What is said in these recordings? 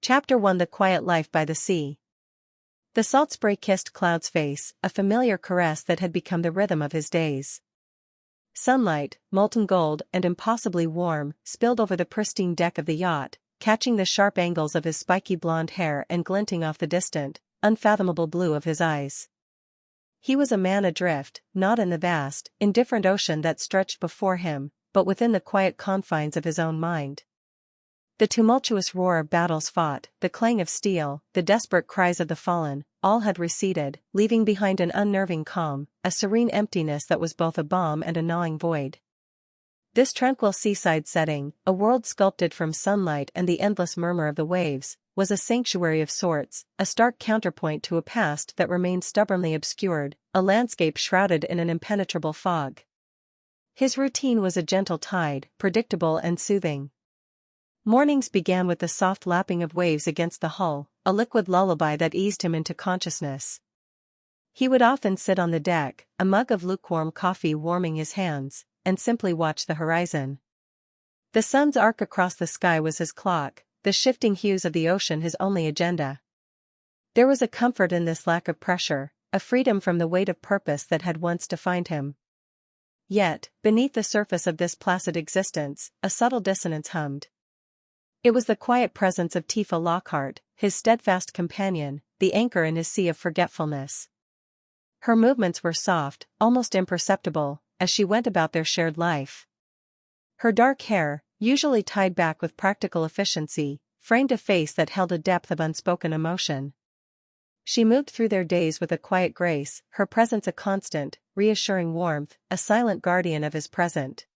Chapter 1: The Quiet Life by the Sea. The salt spray kissed Cloud's face, a familiar caress that had become the rhythm of his days. Sunlight, molten gold and impossibly warm, spilled over the pristine deck of the yacht, catching the sharp angles of his spiky blonde hair and glinting off the distant, unfathomable blue of his eyes. He was a man adrift, not in the vast, indifferent ocean that stretched before him, but within the quiet confines of his own mind. The tumultuous roar of battles fought, the clang of steel, the desperate cries of the fallen, all had receded, leaving behind an unnerving calm, a serene emptiness that was both a balm and a gnawing void. This tranquil seaside setting, a world sculpted from sunlight and the endless murmur of the waves, was a sanctuary of sorts, a stark counterpoint to a past that remained stubbornly obscured, a landscape shrouded in an impenetrable fog. His routine was a gentle tide, predictable and soothing. Mornings began with the soft lapping of waves against the hull, a liquid lullaby that eased him into consciousness. He would often sit on the deck, a mug of lukewarm coffee warming his hands, and simply watch the horizon. The sun's arc across the sky was his clock, the shifting hues of the ocean his only agenda. There was a comfort in this lack of pressure, a freedom from the weight of purpose that had once defined him. Yet, beneath the surface of this placid existence, a subtle dissonance hummed. It was the quiet presence of Tifa Lockhart, his steadfast companion, the anchor in his sea of forgetfulness. Her movements were soft, almost imperceptible, as she went about their shared life. Her dark hair, usually tied back with practical efficiency, framed a face that held a depth of unspoken emotion. She moved through their days with a quiet grace, her presence a constant, reassuring warmth, a silent guardian of his present.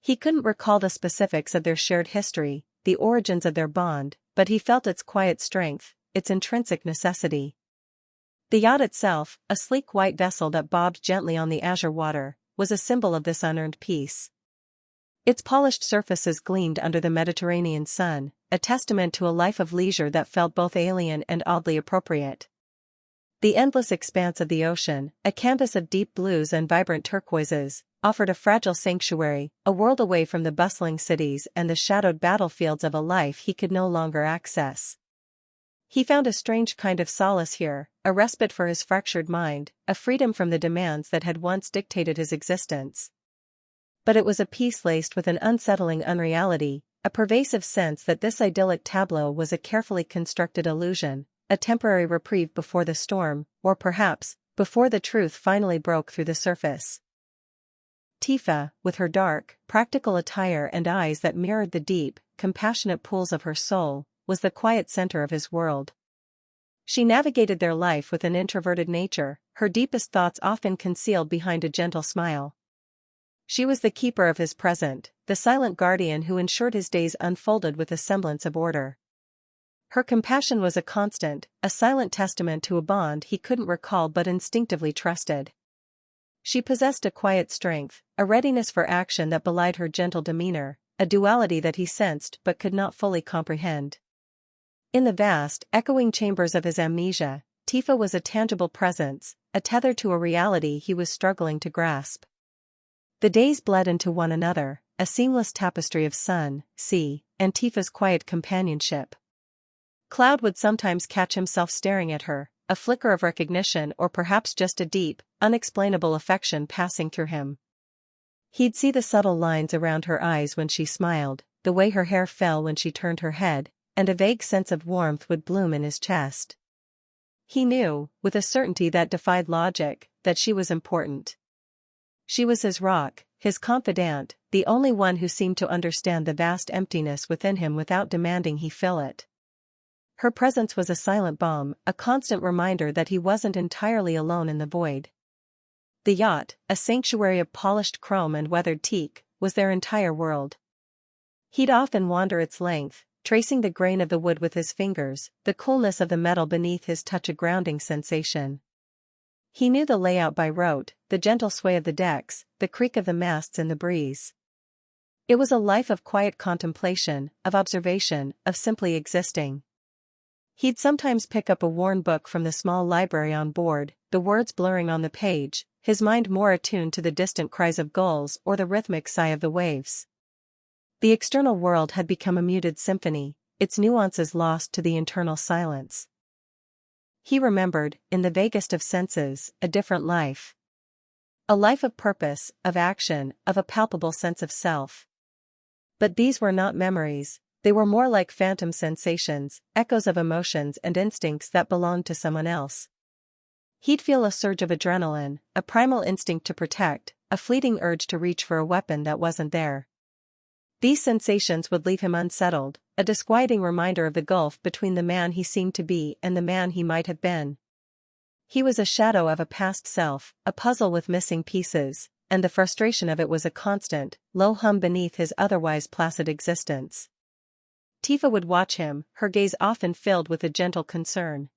He couldn't recall the specifics of their shared history, the origins of their bond, but he felt its quiet strength, its intrinsic necessity. The yacht itself, a sleek white vessel that bobbed gently on the azure water, was a symbol of this unearned peace. Its polished surfaces gleamed under the Mediterranean sun, a testament to a life of leisure that felt both alien and oddly appropriate. The endless expanse of the ocean, a canvas of deep blues and vibrant turquoises, offered a fragile sanctuary, a world away from the bustling cities and the shadowed battlefields of a life he could no longer access. He found a strange kind of solace here, a respite for his fractured mind, a freedom from the demands that had once dictated his existence. But it was a peace laced with an unsettling unreality, a pervasive sense that this idyllic tableau was a carefully constructed illusion, a temporary reprieve before the storm, or perhaps, before the truth finally broke through the surface. Tifa, with her dark, practical attire and eyes that mirrored the deep, compassionate pools of her soul, was the quiet center of his world. She navigated their life with an introverted nature, her deepest thoughts often concealed behind a gentle smile. She was the keeper of his present, the silent guardian who ensured his days unfolded with a semblance of order. Her compassion was a constant, a silent testament to a bond he couldn't recall but instinctively trusted. She possessed a quiet strength, a readiness for action that belied her gentle demeanor, a duality that he sensed but could not fully comprehend. In the vast, echoing chambers of his amnesia, Tifa was a tangible presence, a tether to a reality he was struggling to grasp. The days bled into one another, a seamless tapestry of sun, sea, and Tifa's quiet companionship. Cloud would sometimes catch himself staring at her, a flicker of recognition or perhaps just a deep, unexplainable affection passing through him. He'd see the subtle lines around her eyes when she smiled, the way her hair fell when she turned her head, and a vague sense of warmth would bloom in his chest. He knew, with a certainty that defied logic, that she was important. She was his rock, his confidant, the only one who seemed to understand the vast emptiness within him without demanding he fill it. Her presence was a silent balm, a constant reminder that he wasn't entirely alone in the void. The yacht, a sanctuary of polished chrome and weathered teak, was their entire world. He'd often wander its length, tracing the grain of the wood with his fingers, the coolness of the metal beneath his touch a grounding sensation. He knew the layout by rote, the gentle sway of the decks, the creak of the masts in the breeze. It was a life of quiet contemplation, of observation, of simply existing. He'd sometimes pick up a worn book from the small library on board, the words blurring on the page, his mind more attuned to the distant cries of gulls or the rhythmic sigh of the waves. The external world had become a muted symphony, its nuances lost to the internal silence. He remembered, in the vaguest of senses, a different life. A life of purpose, of action, of a palpable sense of self. But these were not memories, they were more like phantom sensations, echoes of emotions and instincts that belonged to someone else. He'd feel a surge of adrenaline, a primal instinct to protect, a fleeting urge to reach for a weapon that wasn't there. These sensations would leave him unsettled, a disquieting reminder of the gulf between the man he seemed to be and the man he might have been. He was a shadow of a past self, a puzzle with missing pieces, and the frustration of it was a constant, low hum beneath his otherwise placid existence. Tifa would watch him, her gaze often filled with a gentle concern.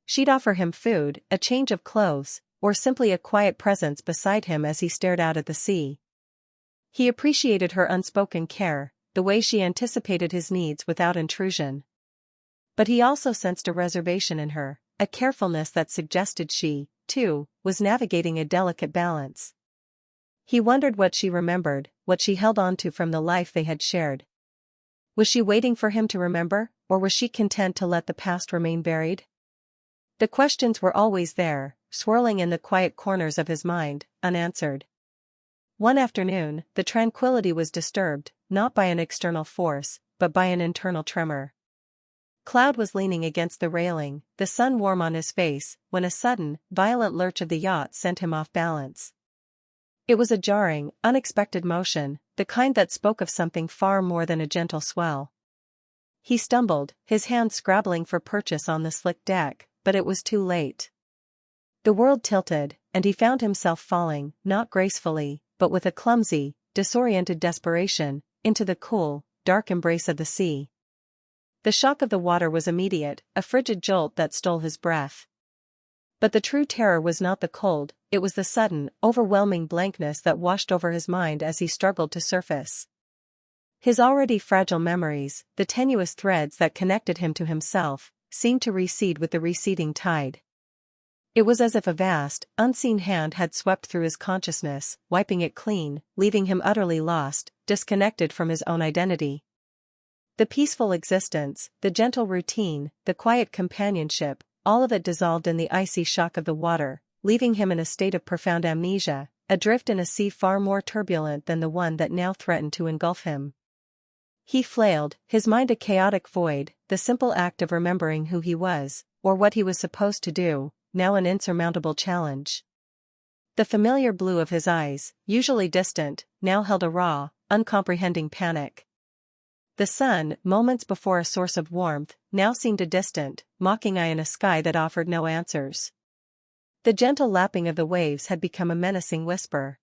She'd offer him food, a change of clothes, or simply a quiet presence beside him as he stared out at the sea. He appreciated her unspoken care, the way she anticipated his needs without intrusion. But he also sensed a reservation in her, a carefulness that suggested she, too, was navigating a delicate balance. He wondered what she remembered, what she held on to from the life they had shared. Was she waiting for him to remember, or was she content to let the past remain buried? The questions were always there, swirling in the quiet corners of his mind, unanswered. One afternoon, the tranquility was disturbed, not by an external force, but by an internal tremor. Cloud was leaning against the railing, the sun warm on his face, when a sudden, violent lurch of the yacht sent him off balance. It was a jarring, unexpected motion, the kind that spoke of something far more than a gentle swell. He stumbled, his hands scrabbling for purchase on the slick deck, but it was too late. The world tilted, and he found himself falling, not gracefully, but with a clumsy, disoriented desperation, into the cool, dark embrace of the sea. The shock of the water was immediate, a frigid jolt that stole his breath. But the true terror was not the cold, it was the sudden, overwhelming blankness that washed over his mind as he struggled to surface. His already fragile memories, the tenuous threads that connected him to himself, seemed to recede with the receding tide. It was as if a vast, unseen hand had swept through his consciousness, wiping it clean, leaving him utterly lost, disconnected from his own identity. The peaceful existence, the gentle routine, the quiet companionship, all of it dissolved in the icy shock of the water, leaving him in a state of profound amnesia, adrift in a sea far more turbulent than the one that now threatened to engulf him. He flailed, his mind a chaotic void, the simple act of remembering who he was, or what he was supposed to do, now an insurmountable challenge. The familiar blue of his eyes, usually distant, now held a raw, uncomprehending panic. The sun, moments before a source of warmth, now seemed a distant, mocking eye in a sky that offered no answers. The gentle lapping of the waves had become a menacing whisper.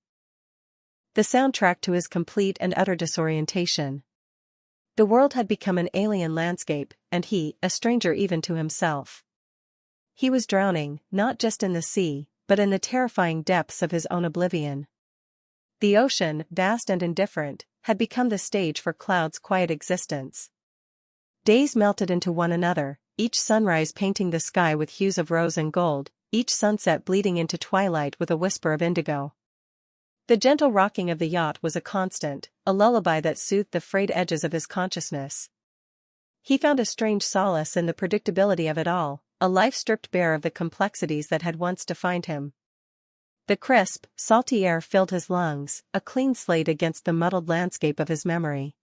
The soundtrack to his complete and utter disorientation. The world had become an alien landscape, and he, a stranger even to himself. He was drowning, not just in the sea, but in the terrifying depths of his own oblivion. The ocean, vast and indifferent, had become the stage for Cloud's quiet existence. Days melted into one another, each sunrise painting the sky with hues of rose and gold, each sunset bleeding into twilight with a whisper of indigo. The gentle rocking of the yacht was a constant, a lullaby that soothed the frayed edges of his consciousness. He found a strange solace in the predictability of it all, a life stripped bare of the complexities that had once defined him. The crisp, salty air filled his lungs, a clean slate against the muddled landscape of his memory.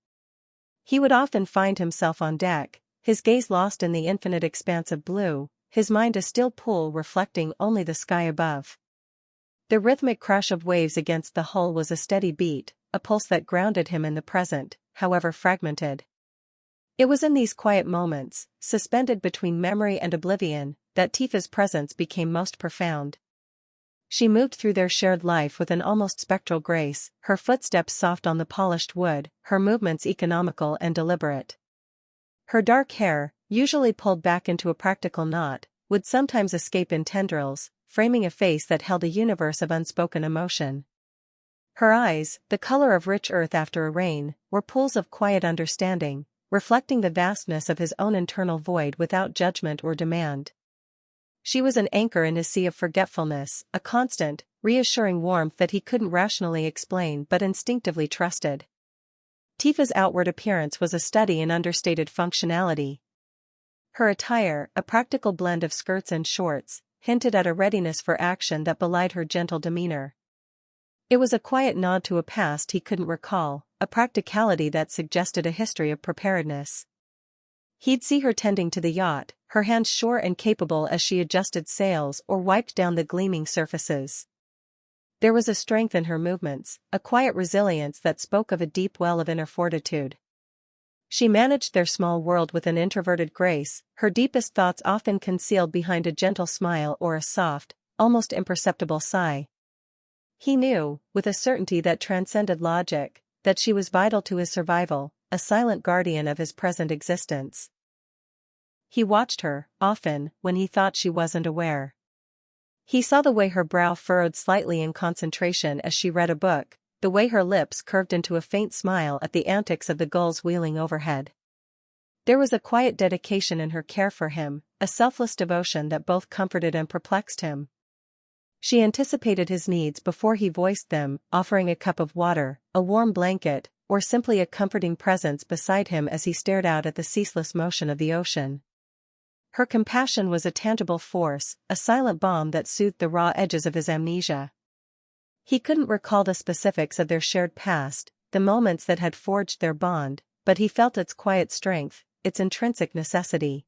He would often find himself on deck, his gaze lost in the infinite expanse of blue, his mind a still pool reflecting only the sky above. The rhythmic crash of waves against the hull was a steady beat, a pulse that grounded him in the present, however fragmented. It was in these quiet moments, suspended between memory and oblivion, that Tifa's presence became most profound. She moved through their shared life with an almost spectral grace, her footsteps soft on the polished wood, her movements economical and deliberate. Her dark hair, usually pulled back into a practical knot, would sometimes escape in tendrils, framing a face that held a universe of unspoken emotion. Her eyes, the color of rich earth after a rain, were pools of quiet understanding, reflecting the vastness of his own internal void without judgment or demand. She was an anchor in his sea of forgetfulness, a constant, reassuring warmth that he couldn't rationally explain but instinctively trusted. Tifa's outward appearance was a study in understated functionality. Her attire, a practical blend of skirts and shorts, hinted at a readiness for action that belied her gentle demeanor. It was a quiet nod to a past he couldn't recall, a practicality that suggested a history of preparedness. He'd see her tending to the yacht, her hands sure and capable as she adjusted sails or wiped down the gleaming surfaces. There was a strength in her movements, a quiet resilience that spoke of a deep well of inner fortitude. She managed their small world with an introverted grace, her deepest thoughts often concealed behind a gentle smile or a soft, almost imperceptible sigh. He knew, with a certainty that transcended logic, that she was vital to his survival, a silent guardian of his present existence. He watched her, often, when he thought she wasn't aware. He saw the way her brow furrowed slightly in concentration as she read a book, the way her lips curved into a faint smile at the antics of the gulls wheeling overhead. There was a quiet dedication in her care for him, a selfless devotion that both comforted and perplexed him. She anticipated his needs before he voiced them, offering a cup of water, a warm blanket, or simply a comforting presence beside him as he stared out at the ceaseless motion of the ocean. Her compassion was a tangible force, a silent balm that soothed the raw edges of his amnesia. He couldn't recall the specifics of their shared past, the moments that had forged their bond, but he felt its quiet strength, its intrinsic necessity.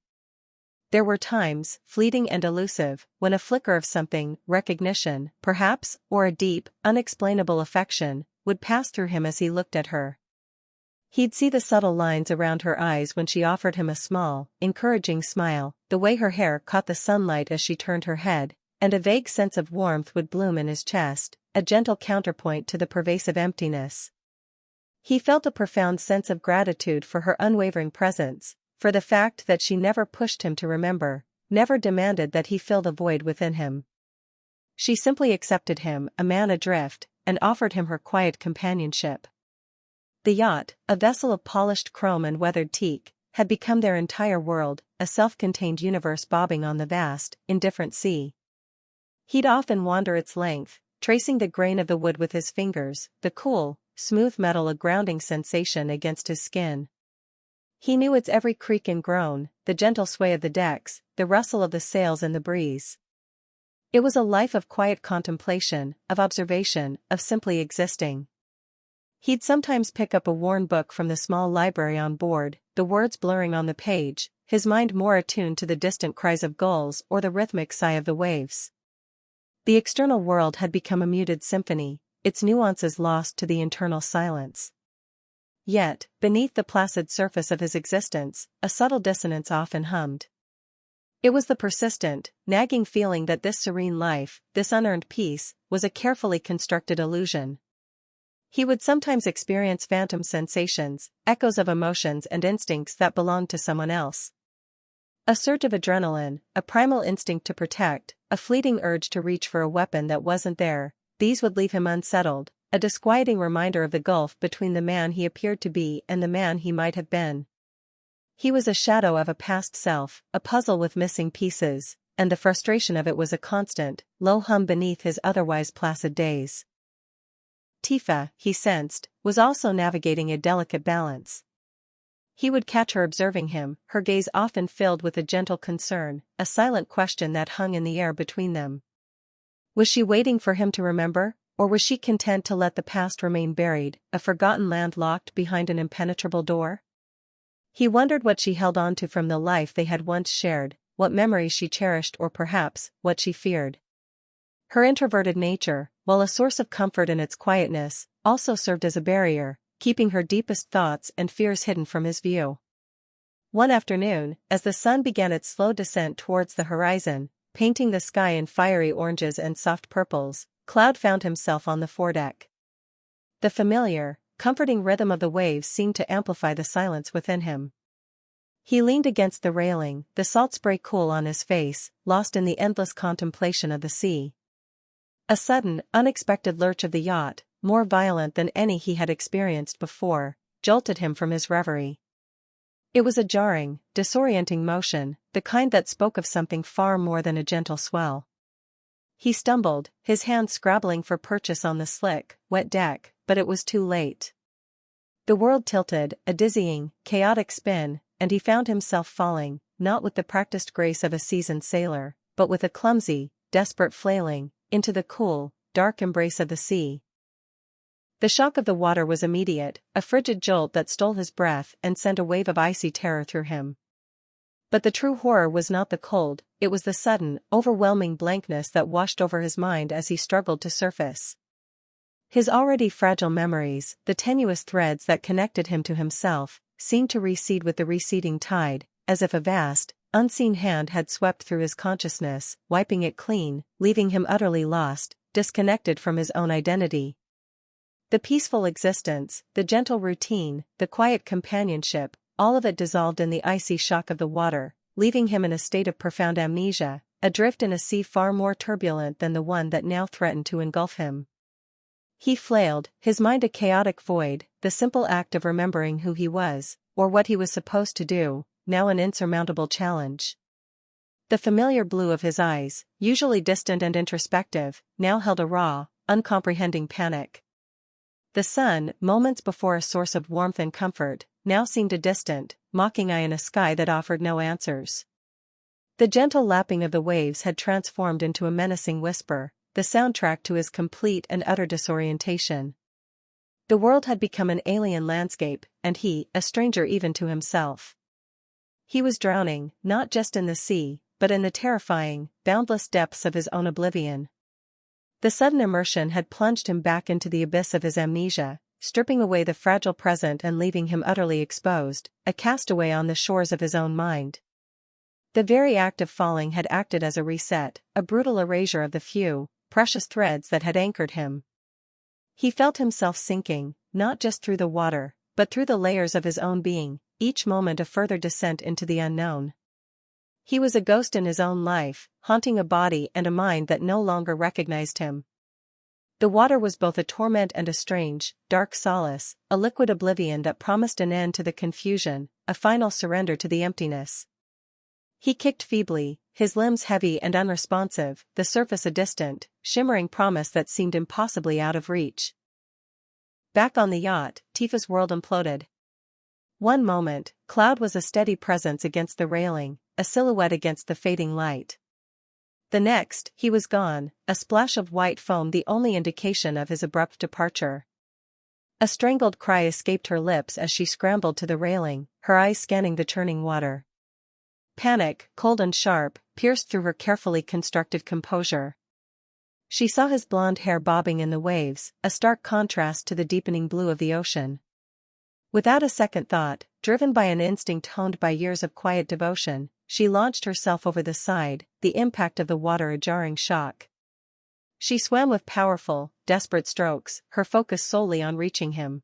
There were times, fleeting and elusive, when a flicker of something, recognition, perhaps, or a deep, unexplainable affection, would pass through him as he looked at her. He'd see the subtle lines around her eyes when she offered him a small, encouraging smile, the way her hair caught the sunlight as she turned her head, and a vague sense of warmth would bloom in his chest, a gentle counterpoint to the pervasive emptiness. He felt a profound sense of gratitude for her unwavering presence, for the fact that she never pushed him to remember, never demanded that he fill the void within him. She simply accepted him, a man adrift, and offered him her quiet companionship. The yacht, a vessel of polished chrome and weathered teak, had become their entire world, a self-contained universe bobbing on the vast, indifferent sea. He'd often wander its length, tracing the grain of the wood with his fingers, the cool, smooth metal a grounding sensation against his skin. He knew its every creak and groan, the gentle sway of the decks, the rustle of the sails in the breeze. It was a life of quiet contemplation, of observation, of simply existing. He'd sometimes pick up a worn book from the small library on board, the words blurring on the page, his mind more attuned to the distant cries of gulls or the rhythmic sigh of the waves. The external world had become a muted symphony, its nuances lost to the internal silence. Yet, beneath the placid surface of his existence, a subtle dissonance often hummed. It was the persistent, nagging feeling that this serene life, this unearned peace, was a carefully constructed illusion. He would sometimes experience phantom sensations, echoes of emotions and instincts that belonged to someone else. A surge of adrenaline, a primal instinct to protect, a fleeting urge to reach for a weapon that wasn't there, these would leave him unsettled, a disquieting reminder of the gulf between the man he appeared to be and the man he might have been. He was a shadow of a past self, a puzzle with missing pieces, and the frustration of it was a constant, low hum beneath his otherwise placid days. Tifa, he sensed, was also navigating a delicate balance. He would catch her observing him, her gaze often filled with a gentle concern, a silent question that hung in the air between them. Was she waiting for him to remember, or was she content to let the past remain buried, a forgotten land locked behind an impenetrable door? He wondered what she held on to from the life they had once shared, what memories she cherished or perhaps, what she feared. Her introverted nature, while a source of comfort in its quietness, also served as a barrier, keeping her deepest thoughts and fears hidden from his view. One afternoon, as the sun began its slow descent towards the horizon, painting the sky in fiery oranges and soft purples, Cloud found himself on the foredeck. The familiar, comforting rhythm of the waves seemed to amplify the silence within him. He leaned against the railing, the salt spray cool on his face, lost in the endless contemplation of the sea. A sudden, unexpected lurch of the yacht, more violent than any he had experienced before, jolted him from his reverie. It was a jarring, disorienting motion, the kind that spoke of something far more than a gentle swell. He stumbled, his hands scrabbling for purchase on the slick, wet deck, but it was too late. The world tilted, a dizzying, chaotic spin, and he found himself falling, not with the practiced grace of a seasoned sailor, but with a clumsy, desperate flailing, into the cool, dark embrace of the sea. The shock of the water was immediate, a frigid jolt that stole his breath and sent a wave of icy terror through him. But the true horror was not the cold, it was the sudden, overwhelming blankness that washed over his mind as he struggled to surface. His already fragile memories, the tenuous threads that connected him to himself, seemed to recede with the receding tide, as if a vast, unseen hand had swept through his consciousness, wiping it clean, leaving him utterly lost, disconnected from his own identity. The peaceful existence, the gentle routine, the quiet companionship, all of it dissolved in the icy shock of the water, leaving him in a state of profound amnesia, adrift in a sea far more turbulent than the one that now threatened to engulf him. He flailed, his mind a chaotic void, the simple act of remembering who he was, or what he was supposed to do, now an insurmountable challenge. The familiar blue of his eyes, usually distant and introspective, now held a raw, uncomprehending panic. The sun, moments before a source of warmth and comfort, now seemed a distant, mocking eye in a sky that offered no answers. The gentle lapping of the waves had transformed into a menacing whisper, the soundtrack to his complete and utter disorientation. The world had become an alien landscape, and he, a stranger even to himself. He was drowning, not just in the sea, but in the terrifying, boundless depths of his own oblivion. The sudden immersion had plunged him back into the abyss of his amnesia, stripping away the fragile present and leaving him utterly exposed, a castaway on the shores of his own mind. The very act of falling had acted as a reset, a brutal erasure of the few, precious threads that had anchored him. He felt himself sinking, not just through the water, but through the layers of his own being, each moment a further descent into the unknown. He was a ghost in his own life, haunting a body and a mind that no longer recognized him. The water was both a torment and a strange, dark solace, a liquid oblivion that promised an end to the confusion, a final surrender to the emptiness. He kicked feebly, his limbs heavy and unresponsive, the surface a distant, shimmering promise that seemed impossibly out of reach. Back on the yacht, Tifa's world imploded. One moment, Cloud was a steady presence against the railing, a silhouette against the fading light. The next, he was gone, a splash of white foam the only indication of his abrupt departure. A strangled cry escaped her lips as she scrambled to the railing, her eyes scanning the churning water. Panic, cold and sharp, pierced through her carefully constructed composure. She saw his blonde hair bobbing in the waves, a stark contrast to the deepening blue of the ocean. Without a second thought, driven by an instinct honed by years of quiet devotion, she launched herself over the side, the impact of the water a jarring shock. She swam with powerful, desperate strokes, her focus solely on reaching him.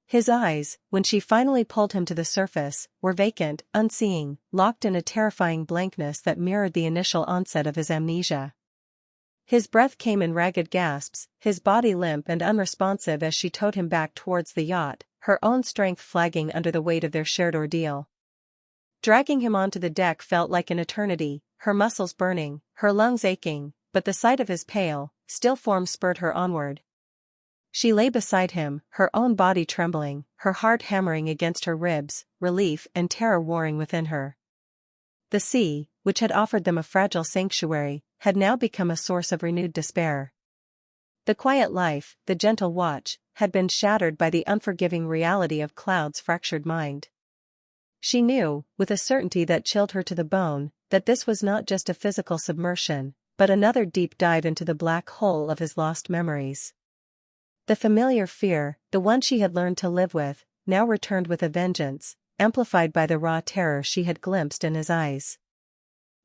His eyes, when she finally pulled him to the surface, were vacant, unseeing, locked in a terrifying blankness that mirrored the initial onset of his amnesia. His breath came in ragged gasps, his body limp and unresponsive as she towed him back towards the yacht, her own strength flagging under the weight of their shared ordeal. Dragging him onto the deck felt like an eternity, her muscles burning, her lungs aching, but the sight of his pale, still form spurred her onward. She lay beside him, her own body trembling, her heart hammering against her ribs, relief and terror warring within her. The sea, which had offered them a fragile sanctuary, had now become a source of renewed despair. The quiet life, the gentle watch, had been shattered by the unforgiving reality of Cloud's fractured mind. She knew, with a certainty that chilled her to the bone, that this was not just a physical submersion, but another deep dive into the black hole of his lost memories. The familiar fear, the one she had learned to live with, now returned with a vengeance, amplified by the raw terror she had glimpsed in his eyes.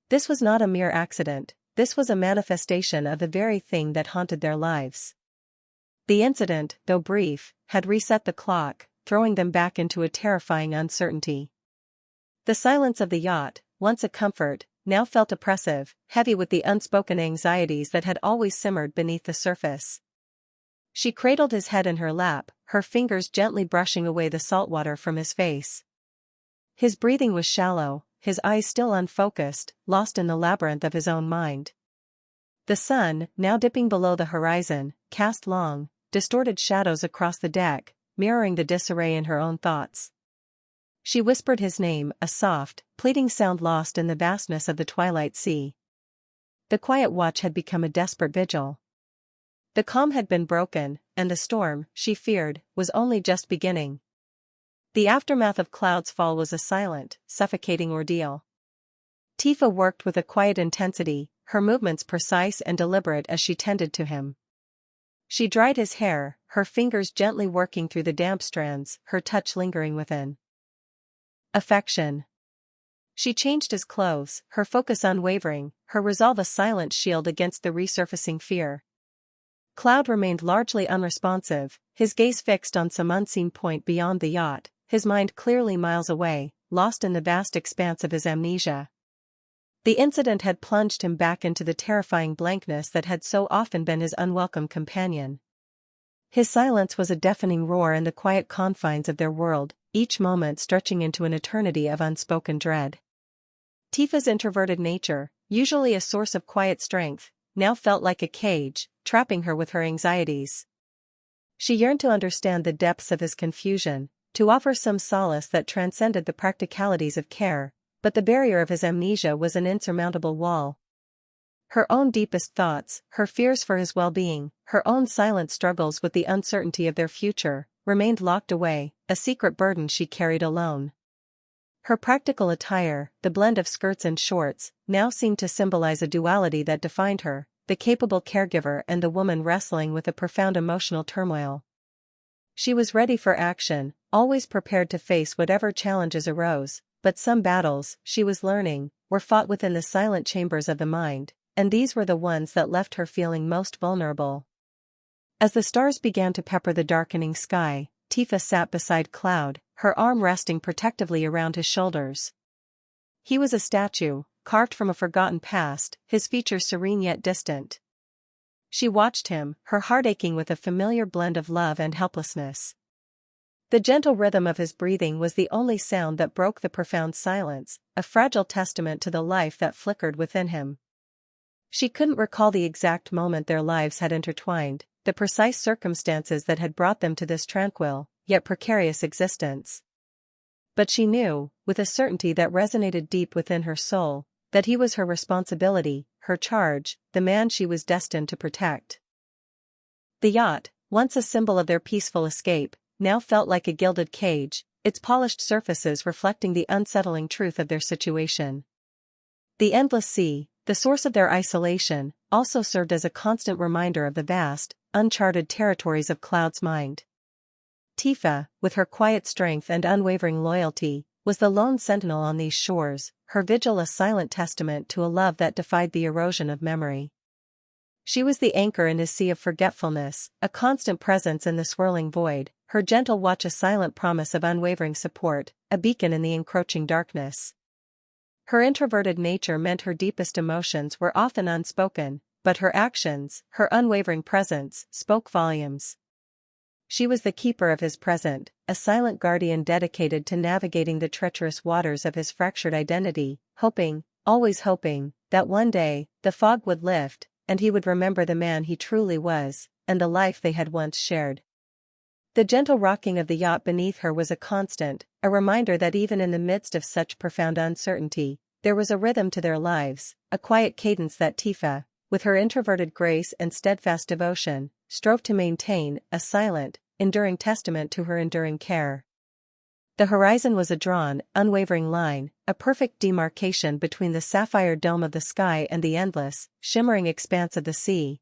This was not a mere accident, this was a manifestation of the very thing that haunted their lives. The incident, though brief, had reset the clock, throwing them back into a terrifying uncertainty. The silence of the yacht, once a comfort, now felt oppressive, heavy with the unspoken anxieties that had always simmered beneath the surface. She cradled his head in her lap, her fingers gently brushing away the salt water from his face. His breathing was shallow, his eyes still unfocused, lost in the labyrinth of his own mind. The sun, now dipping below the horizon, cast long, distorted shadows across the deck, mirroring the disarray in her own thoughts. She whispered his name, a soft, pleading sound lost in the vastness of the twilight sea. The quiet watch had become a desperate vigil. The calm had been broken, and the storm, she feared, was only just beginning. The aftermath of Cloud's fall was a silent, suffocating ordeal. Tifa worked with a quiet intensity, her movements precise and deliberate as she tended to him. She dried his hair, her fingers gently working through the damp strands, her touch lingering within. Affection. She changed his clothes, her focus unwavering, her resolve a silent shield against the resurfacing fear. Cloud remained largely unresponsive, his gaze fixed on some unseen point beyond the yacht, his mind clearly miles away, lost in the vast expanse of his amnesia. The incident had plunged him back into the terrifying blankness that had so often been his unwelcome companion. His silence was a deafening roar in the quiet confines of their world, each moment stretching into an eternity of unspoken dread. Tifa's introverted nature, usually a source of quiet strength, now felt like a cage, trapping her with her anxieties. She yearned to understand the depths of his confusion, to offer some solace that transcended the practicalities of care, but the barrier of his amnesia was an insurmountable wall. Her own deepest thoughts, her fears for his well-being, her own silent struggles with the uncertainty of their future, remained locked away, a secret burden she carried alone. Her practical attire, the blend of skirts and shorts, now seemed to symbolize a duality that defined her, the capable caregiver and the woman wrestling with a profound emotional turmoil. She was ready for action, always prepared to face whatever challenges arose, but some battles, she was learning, were fought within the silent chambers of the mind, and these were the ones that left her feeling most vulnerable. As the stars began to pepper the darkening sky, Tifa sat beside Cloud, her arm resting protectively around his shoulders. He was a statue, carved from a forgotten past, his features serene yet distant. She watched him, her heart aching with a familiar blend of love and helplessness. The gentle rhythm of his breathing was the only sound that broke the profound silence, a fragile testament to the life that flickered within him. She couldn't recall the exact moment their lives had intertwined, the precise circumstances that had brought them to this tranquil, yet precarious existence. But she knew, with a certainty that resonated deep within her soul, that he was her responsibility, her charge, the man she was destined to protect. The yacht, once a symbol of their peaceful escape, now felt like a gilded cage, its polished surfaces reflecting the unsettling truth of their situation. The endless sea, the source of their isolation, also served as a constant reminder of the vast, uncharted territories of Cloud's mind. Tifa, with her quiet strength and unwavering loyalty, was the lone sentinel on these shores, her vigil a silent testament to a love that defied the erosion of memory. She was the anchor in his sea of forgetfulness, a constant presence in the swirling void, her gentle watch a silent promise of unwavering support, a beacon in the encroaching darkness. Her introverted nature meant her deepest emotions were often unspoken, but her actions, her unwavering presence, spoke volumes. She was the keeper of his present, a silent guardian dedicated to navigating the treacherous waters of his fractured identity, hoping, always hoping, that one day, the fog would lift, and he would remember the man he truly was, and the life they had once shared. The gentle rocking of the yacht beneath her was a constant, a reminder that even in the midst of such profound uncertainty, there was a rhythm to their lives, a quiet cadence that Tifa, with her introverted grace and steadfast devotion, strove to maintain, a silent, enduring testament to her enduring care. The horizon was a drawn, unwavering line, a perfect demarcation between the sapphire dome of the sky and the endless, shimmering expanse of the sea.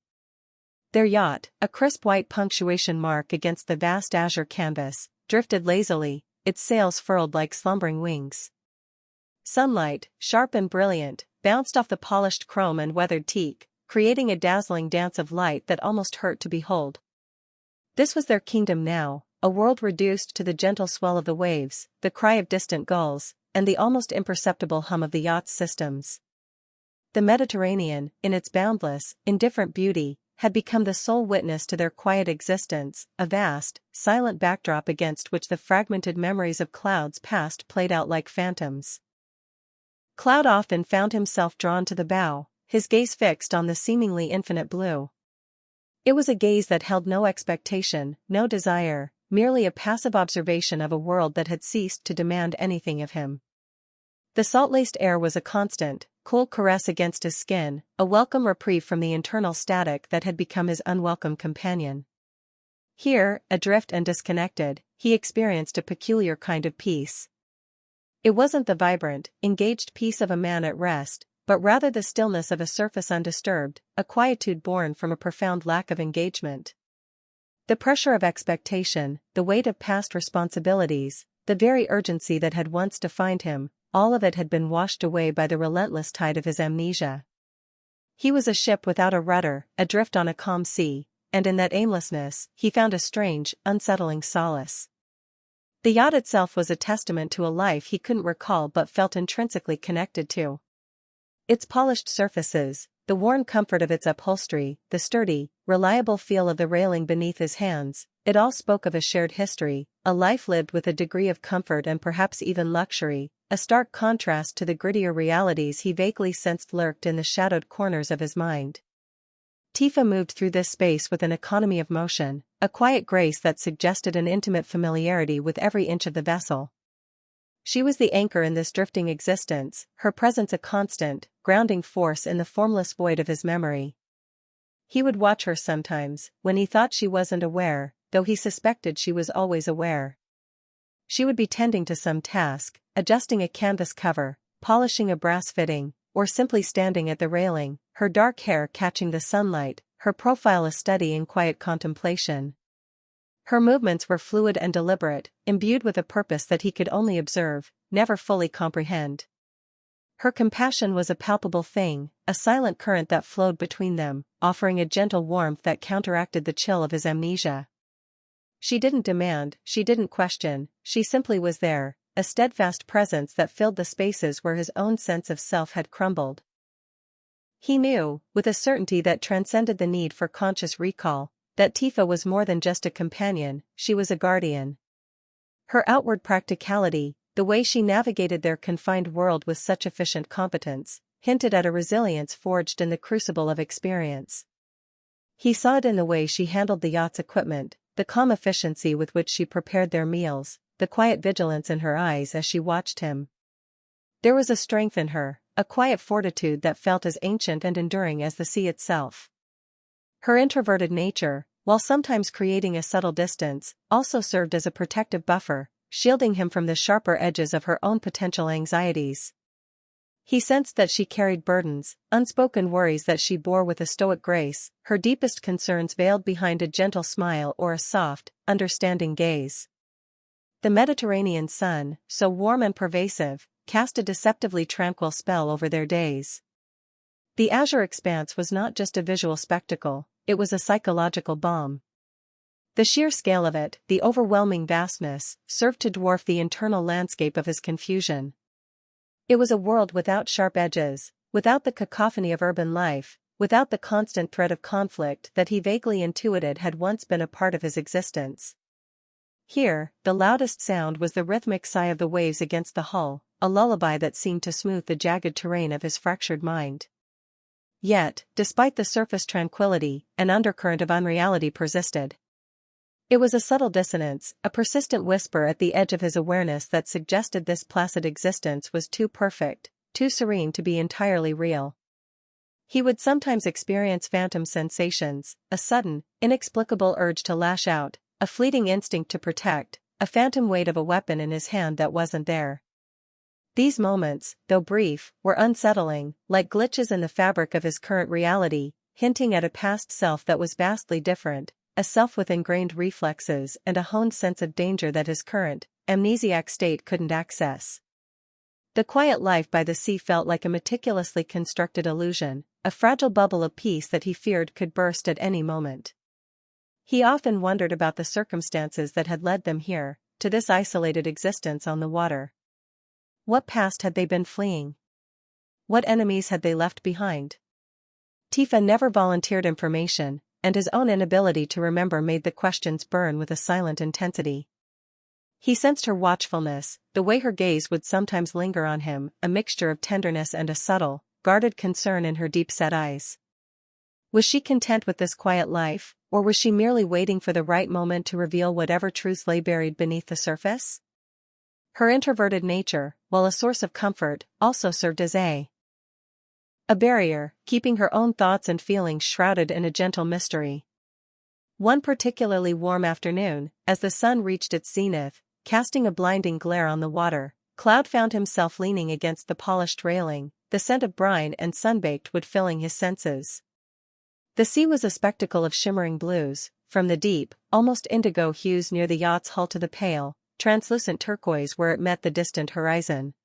Their yacht, a crisp white punctuation mark against the vast azure canvas, drifted lazily, its sails furled like slumbering wings. Sunlight, sharp and brilliant, bounced off the polished chrome and weathered teak, creating a dazzling dance of light that almost hurt to behold. This was their kingdom now, a world reduced to the gentle swell of the waves, the cry of distant gulls, and the almost imperceptible hum of the yacht's systems. The Mediterranean, in its boundless, indifferent beauty, had become the sole witness to their quiet existence, a vast, silent backdrop against which the fragmented memories of Cloud's past played out like phantoms. Cloud often found himself drawn to the bow, his gaze fixed on the seemingly infinite blue. It was a gaze that held no expectation, no desire, merely a passive observation of a world that had ceased to demand anything of him. The salt-laced air was a constant, cool caress against his skin, a welcome reprieve from the internal static that had become his unwelcome companion. Here, adrift and disconnected, he experienced a peculiar kind of peace. It wasn't the vibrant, engaged peace of a man at rest, but rather the stillness of a surface undisturbed, a quietude born from a profound lack of engagement. The pressure of expectation, the weight of past responsibilities, the very urgency that had once defined him, all of it had been washed away by the relentless tide of his amnesia. He was a ship without a rudder, adrift on a calm sea, and in that aimlessness, he found a strange, unsettling solace. The yacht itself was a testament to a life he couldn't recall but felt intrinsically connected to. Its polished surfaces, the worn comfort of its upholstery, the sturdy, reliable feel of the railing beneath his hands, it all spoke of a shared history, a life lived with a degree of comfort and perhaps even luxury, a stark contrast to the grittier realities he vaguely sensed lurked in the shadowed corners of his mind. Tifa moved through this space with an economy of motion, a quiet grace that suggested an intimate familiarity with every inch of the vessel. She was the anchor in this drifting existence, her presence a constant, grounding force in the formless void of his memory. He would watch her sometimes, when he thought she wasn't aware, though he suspected she was always aware. She would be tending to some task, adjusting a canvas cover, polishing a brass fitting, or simply standing at the railing, her dark hair catching the sunlight, her profile a study in quiet contemplation. Her movements were fluid and deliberate, imbued with a purpose that he could only observe, never fully comprehend. Her compassion was a palpable thing, a silent current that flowed between them, offering a gentle warmth that counteracted the chill of his amnesia. She didn't demand, she didn't question, she simply was there, a steadfast presence that filled the spaces where his own sense of self had crumbled. He knew, with a certainty that transcended the need for conscious recall, that Tifa was more than just a companion, she was a guardian. Her outward practicality, the way she navigated their confined world with such efficient competence, hinted at a resilience forged in the crucible of experience. He saw it in the way she handled the yacht's equipment, the calm efficiency with which she prepared their meals, the quiet vigilance in her eyes as she watched him. There was a strength in her, a quiet fortitude that felt as ancient and enduring as the sea itself. Her introverted nature, while sometimes creating a subtle distance, also served as a protective buffer, shielding him from the sharper edges of her own potential anxieties. He sensed that she carried burdens, unspoken worries that she bore with a stoic grace, her deepest concerns veiled behind a gentle smile or a soft, understanding gaze. The Mediterranean sun, so warm and pervasive, cast a deceptively tranquil spell over their days. The azure expanse was not just a visual spectacle, it was a psychological balm. The sheer scale of it, the overwhelming vastness, served to dwarf the internal landscape of his confusion. It was a world without sharp edges, without the cacophony of urban life, without the constant threat of conflict that he vaguely intuited had once been a part of his existence. Here, the loudest sound was the rhythmic sigh of the waves against the hull, a lullaby that seemed to smooth the jagged terrain of his fractured mind. Yet, despite the surface tranquility, an undercurrent of unreality persisted. It was a subtle dissonance, a persistent whisper at the edge of his awareness that suggested this placid existence was too perfect, too serene to be entirely real. He would sometimes experience phantom sensations, a sudden, inexplicable urge to lash out, a fleeting instinct to protect, a phantom weight of a weapon in his hand that wasn't there. These moments, though brief, were unsettling, like glitches in the fabric of his current reality, hinting at a past self that was vastly different, a self with ingrained reflexes and a honed sense of danger that his current, amnesiac state couldn't access. The quiet life by the sea felt like a meticulously constructed illusion, a fragile bubble of peace that he feared could burst at any moment. He often wondered about the circumstances that had led them here, to this isolated existence on the water. What past had they been fleeing? What enemies had they left behind? Tifa never volunteered information, and his own inability to remember made the questions burn with a silent intensity. He sensed her watchfulness, the way her gaze would sometimes linger on him, a mixture of tenderness and a subtle, guarded concern in her deep-set eyes. Was she content with this quiet life, or was she merely waiting for the right moment to reveal whatever truths lay buried beneath the surface? Her introverted nature, while a source of comfort, also served as a barrier, keeping her own thoughts and feelings shrouded in a gentle mystery. One particularly warm afternoon, as the sun reached its zenith, casting a blinding glare on the water, Cloud found himself leaning against the polished railing, the scent of brine and sunbaked wood filling his senses. The sea was a spectacle of shimmering blues, from the deep, almost indigo hues near the yacht's hull to the pale, translucent turquoise where it met the distant horizon.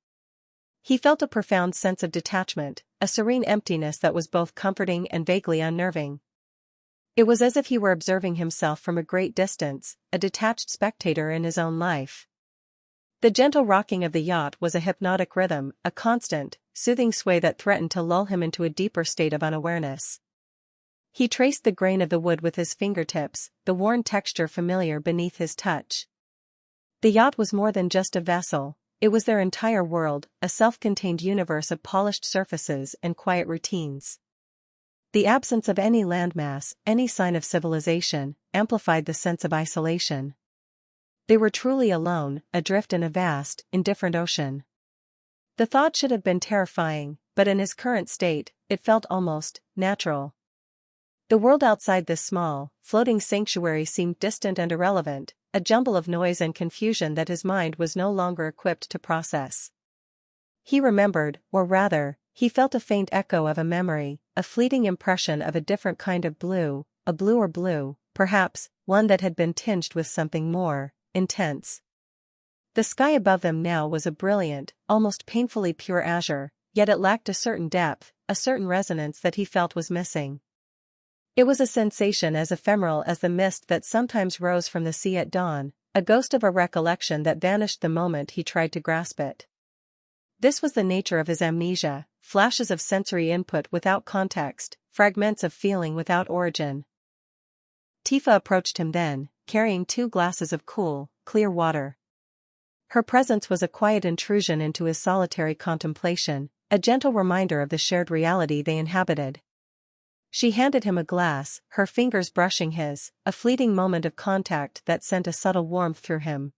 He felt a profound sense of detachment, a serene emptiness that was both comforting and vaguely unnerving. It was as if he were observing himself from a great distance, a detached spectator in his own life. The gentle rocking of the yacht was a hypnotic rhythm, a constant, soothing sway that threatened to lull him into a deeper state of unawareness. He traced the grain of the wood with his fingertips, the worn texture familiar beneath his touch. The yacht was more than just a vessel, it was their entire world, a self-contained universe of polished surfaces and quiet routines. The absence of any landmass, any sign of civilization, amplified the sense of isolation. They were truly alone, adrift in a vast, indifferent ocean. The thought should have been terrifying, but in his current state, it felt almost natural. The world outside this small, floating sanctuary seemed distant and irrelevant, a jumble of noise and confusion that his mind was no longer equipped to process. He remembered, or rather, he felt a faint echo of a memory, a fleeting impression of a different kind of blue, a bluer blue, perhaps, one that had been tinged with something more intense. The sky above them now was a brilliant, almost painfully pure azure, yet it lacked a certain depth, a certain resonance that he felt was missing. It was a sensation as ephemeral as the mist that sometimes rose from the sea at dawn, a ghost of a recollection that vanished the moment he tried to grasp it. This was the nature of his amnesia, flashes of sensory input without context, fragments of feeling without origin. Tifa approached him then, carrying 2 glasses of cool, clear water. Her presence was a quiet intrusion into his solitary contemplation, a gentle reminder of the shared reality they inhabited. She handed him a glass, her fingers brushing his, a fleeting moment of contact that sent a subtle warmth through him.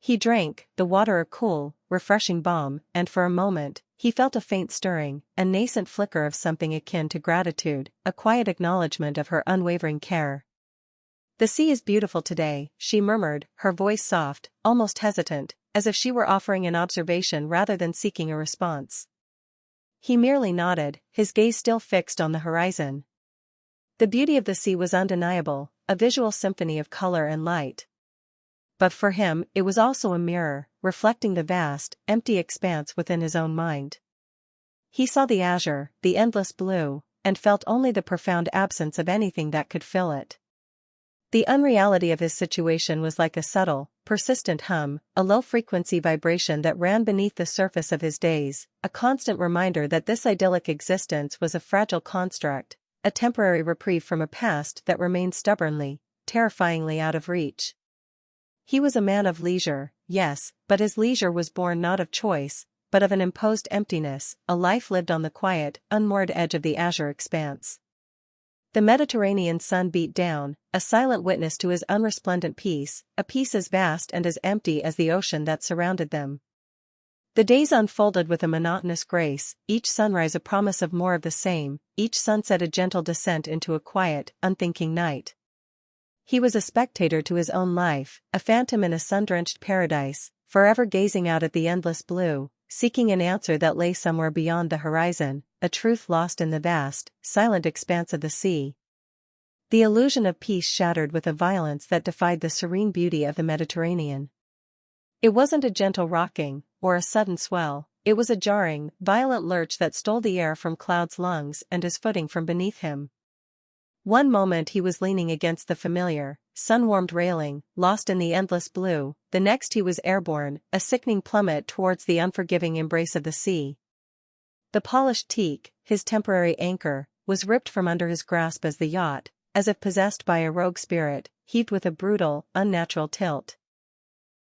He drank, the water a cool, refreshing balm, and for a moment, he felt a faint stirring, a nascent flicker of something akin to gratitude, a quiet acknowledgement of her unwavering care. "The sea is beautiful today," she murmured, her voice soft, almost hesitant, as if she were offering an observation rather than seeking a response. He merely nodded, his gaze still fixed on the horizon. The beauty of the sea was undeniable, a visual symphony of color and light. But for him, it was also a mirror, reflecting the vast, empty expanse within his own mind. He saw the azure, the endless blue, and felt only the profound absence of anything that could fill it. The unreality of his situation was like a subtle, persistent hum, a low-frequency vibration that ran beneath the surface of his days, a constant reminder that this idyllic existence was a fragile construct, a temporary reprieve from a past that remained stubbornly, terrifyingly out of reach. He was a man of leisure, yes, but his leisure was born not of choice, but of an imposed emptiness, a life lived on the quiet, unmoored edge of the azure expanse. The Mediterranean sun beat down, a silent witness to his unresplendent peace, a peace as vast and as empty as the ocean that surrounded them. The days unfolded with a monotonous grace, each sunrise a promise of more of the same, each sunset a gentle descent into a quiet, unthinking night. He was a spectator to his own life, a phantom in a sun-drenched paradise, forever gazing out at the endless blue, seeking an answer that lay somewhere beyond the horizon, a truth lost in the vast, silent expanse of the sea. The illusion of peace shattered with a violence that defied the serene beauty of the Mediterranean. It wasn't a gentle rocking, or a sudden swell, it was a jarring, violent lurch that stole the air from Cloud's lungs and his footing from beneath him. One moment he was leaning against the familiar, sun-warmed railing, lost in the endless blue, the next he was airborne, a sickening plummet towards the unforgiving embrace of the sea. The polished teak, his temporary anchor, was ripped from under his grasp as the yacht, as if possessed by a rogue spirit, heaved with a brutal, unnatural tilt.